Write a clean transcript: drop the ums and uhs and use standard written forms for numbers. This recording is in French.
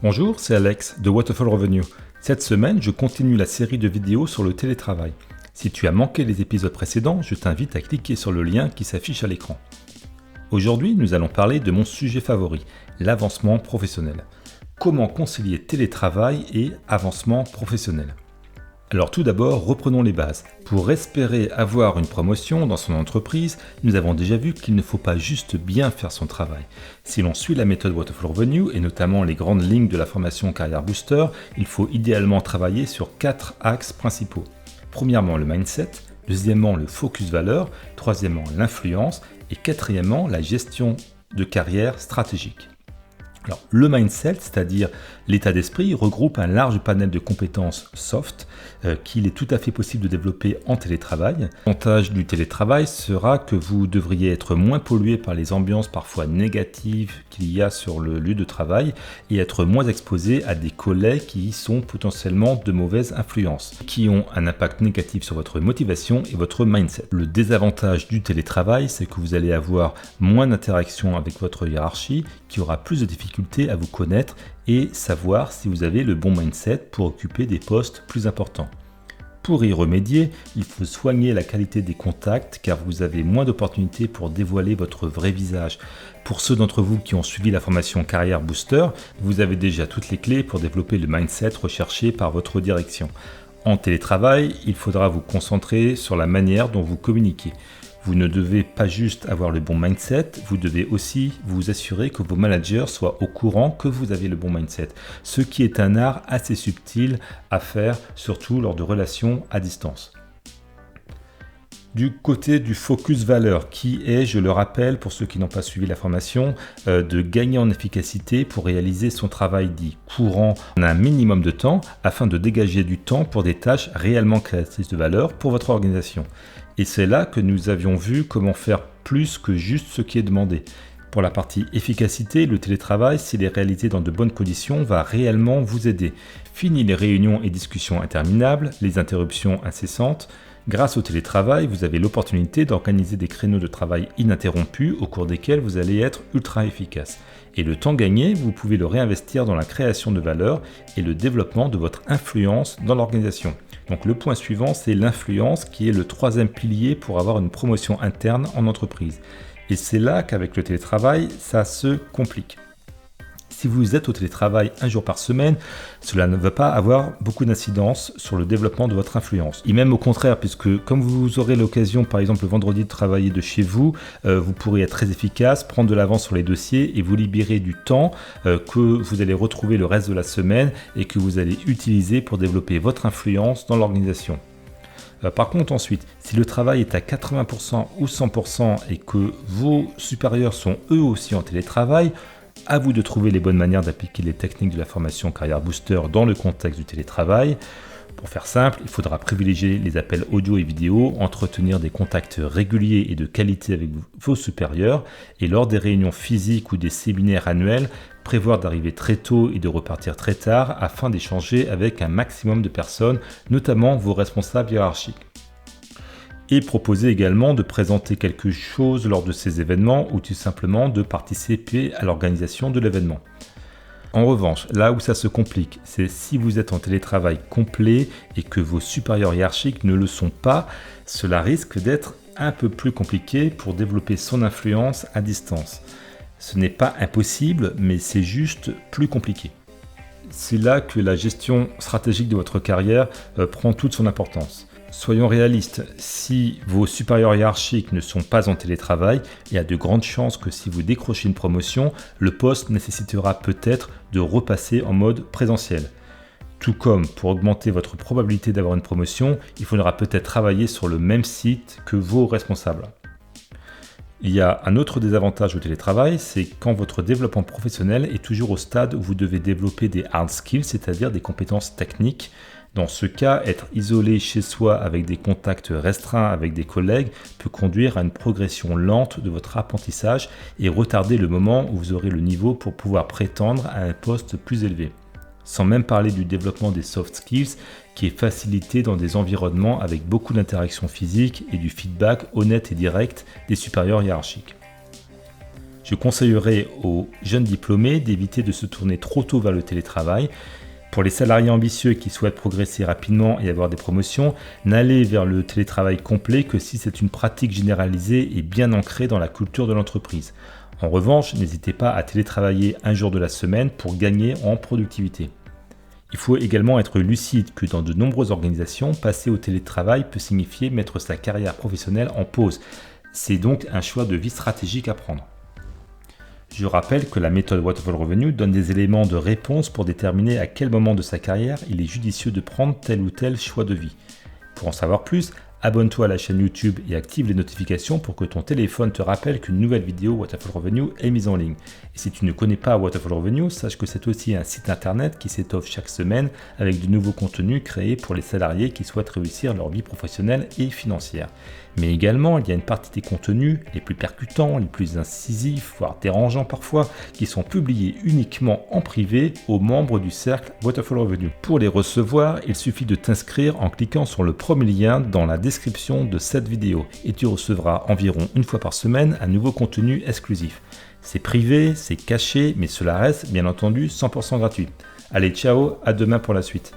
Bonjour, c'est Alex de Waterfall Revenue. Cette semaine, je continue la série de vidéos sur le télétravail. Si tu as manqué les épisodes précédents, je t'invite à cliquer sur le lien qui s'affiche à l'écran. Aujourd'hui, nous allons parler de mon sujet favori, l'avancement professionnel. Comment concilier télétravail et avancement professionnel ? Alors tout d'abord, reprenons les bases. Pour espérer avoir une promotion dans son entreprise, nous avons déjà vu qu'il ne faut pas juste bien faire son travail. Si l'on suit la méthode Waterfall Revenue et notamment les grandes lignes de la formation Career Booster, il faut idéalement travailler sur 4 axes principaux. Premièrement, le mindset, deuxièmement, le focus valeur, troisièmement, l'influence et quatrièmement, la gestion de carrière stratégique. Alors, le mindset, c'est-à-dire l'état d'esprit, regroupe un large panel de compétences soft qu'il est tout à fait possible de développer en télétravail. L'avantage du télétravail sera que vous devriez être moins pollué par les ambiances parfois négatives qu'il y a sur le lieu de travail et être moins exposé à des collègues qui sont potentiellement de mauvaises influences, qui ont un impact négatif sur votre motivation et votre mindset. Le désavantage du télétravail, c'est que vous allez avoir moins d'interaction avec votre hiérarchie, qui aura plus de difficultés à vous connaître et savoir si vous avez le bon mindset pour occuper des postes plus importants. Pour y remédier, il faut soigner la qualité des contacts car vous avez moins d'opportunités pour dévoiler votre vrai visage. Pour ceux d'entre vous qui ont suivi la formation Career Booster, vous avez déjà toutes les clés pour développer le mindset recherché par votre direction. En télétravail, il faudra vous concentrer sur la manière dont vous communiquez. Vous ne devez pas juste avoir le bon mindset, vous devez aussi vous assurer que vos managers soient au courant que vous avez le bon mindset, ce qui est un art assez subtil à faire, surtout lors de relations à distance. Du côté du focus valeur, qui est, je le rappelle pour ceux qui n'ont pas suivi la formation, de gagner en efficacité pour réaliser son travail dit courant en un minimum de temps afin de dégager du temps pour des tâches réellement créatrices de valeur pour votre organisation. Et c'est là que nous avions vu comment faire plus que juste ce qui est demandé. Pour la partie efficacité, le télétravail, s'il est réalisé dans de bonnes conditions, va réellement vous aider. Fini les réunions et discussions interminables, les interruptions incessantes. Grâce au télétravail, vous avez l'opportunité d'organiser des créneaux de travail ininterrompus au cours desquels vous allez être ultra efficace. Et le temps gagné, vous pouvez le réinvestir dans la création de valeur et le développement de votre influence dans l'organisation. Donc le point suivant, c'est l'influence qui est le troisième pilier pour avoir une promotion interne en entreprise. Et c'est là qu'avec le télétravail, ça se complique. Si vous êtes au télétravail un jour par semaine, cela ne va pas avoir beaucoup d'incidence sur le développement de votre influence. Et même au contraire, puisque comme vous aurez l'occasion, par exemple le vendredi, de travailler de chez vous, vous pourrez être très efficace, prendre de l'avance sur les dossiers et vous libérer du temps que vous allez retrouver le reste de la semaine et que vous allez utiliser pour développer votre influence dans l'organisation. Par contre ensuite, si le travail est à 80% ou 100% et que vos supérieurs sont eux aussi en télétravail, à vous de trouver les bonnes manières d'appliquer les techniques de la formation Career Booster dans le contexte du télétravail. Pour faire simple, il faudra privilégier les appels audio et vidéo, entretenir des contacts réguliers et de qualité avec vos supérieurs et lors des réunions physiques ou des séminaires annuels, prévoir d'arriver très tôt et de repartir très tard afin d'échanger avec un maximum de personnes, notamment vos responsables hiérarchiques. Et proposer également de présenter quelque chose lors de ces événements ou tout simplement de participer à l'organisation de l'événement. En revanche, là où ça se complique, c'est si vous êtes en télétravail complet et que vos supérieurs hiérarchiques ne le sont pas, cela risque d'être un peu plus compliqué pour développer son influence à distance. Ce n'est pas impossible, mais c'est juste plus compliqué. C'est là que la gestion stratégique de votre carrière prend toute son importance. Soyons réalistes, si vos supérieurs hiérarchiques ne sont pas en télétravail, il y a de grandes chances que si vous décrochez une promotion, le poste nécessitera peut-être de repasser en mode présentiel. Tout comme pour augmenter votre probabilité d'avoir une promotion, il faudra peut-être travailler sur le même site que vos responsables. Il y a un autre désavantage au télétravail, c'est quand votre développement professionnel est toujours au stade où vous devez développer des hard skills, c'est-à-dire des compétences techniques. Dans ce cas, être isolé chez soi avec des contacts restreints avec des collègues peut conduire à une progression lente de votre apprentissage et retarder le moment où vous aurez le niveau pour pouvoir prétendre à un poste plus élevé. Sans même parler du développement des soft skills qui est facilité dans des environnements avec beaucoup d'interactions physiques et du feedback honnête et direct des supérieurs hiérarchiques. Je conseillerais aux jeunes diplômés d'éviter de se tourner trop tôt vers le télétravail. Pour les salariés ambitieux qui souhaitent progresser rapidement et avoir des promotions, n'allez vers le télétravail complet que si c'est une pratique généralisée et bien ancrée dans la culture de l'entreprise. En revanche, n'hésitez pas à télétravailler un jour de la semaine pour gagner en productivité. Il faut également être lucide que dans de nombreuses organisations, passer au télétravail peut signifier mettre sa carrière professionnelle en pause. C'est donc un choix de vie stratégique à prendre. Je rappelle que la méthode Waterfall Revenue donne des éléments de réponse pour déterminer à quel moment de sa carrière il est judicieux de prendre tel ou tel choix de vie. Pour en savoir plus, abonne-toi à la chaîne YouTube et active les notifications pour que ton téléphone te rappelle qu'une nouvelle vidéo Waterfall Revenue est mise en ligne. Et si tu ne connais pas Waterfall Revenue, sache que c'est aussi un site internet qui s'étoffe chaque semaine avec de nouveaux contenus créés pour les salariés qui souhaitent réussir leur vie professionnelle et financière. Mais également, il y a une partie des contenus les plus percutants, les plus incisifs, voire dérangeants parfois, qui sont publiés uniquement en privé aux membres du cercle Waterfall Revenue. Pour les recevoir, il suffit de t'inscrire en cliquant sur le premier lien dans la description de cette vidéo et tu recevras environ une fois par semaine un nouveau contenu exclusif. C'est privé, c'est caché, mais cela reste bien entendu 100% gratuit. Allez, ciao, à demain pour la suite.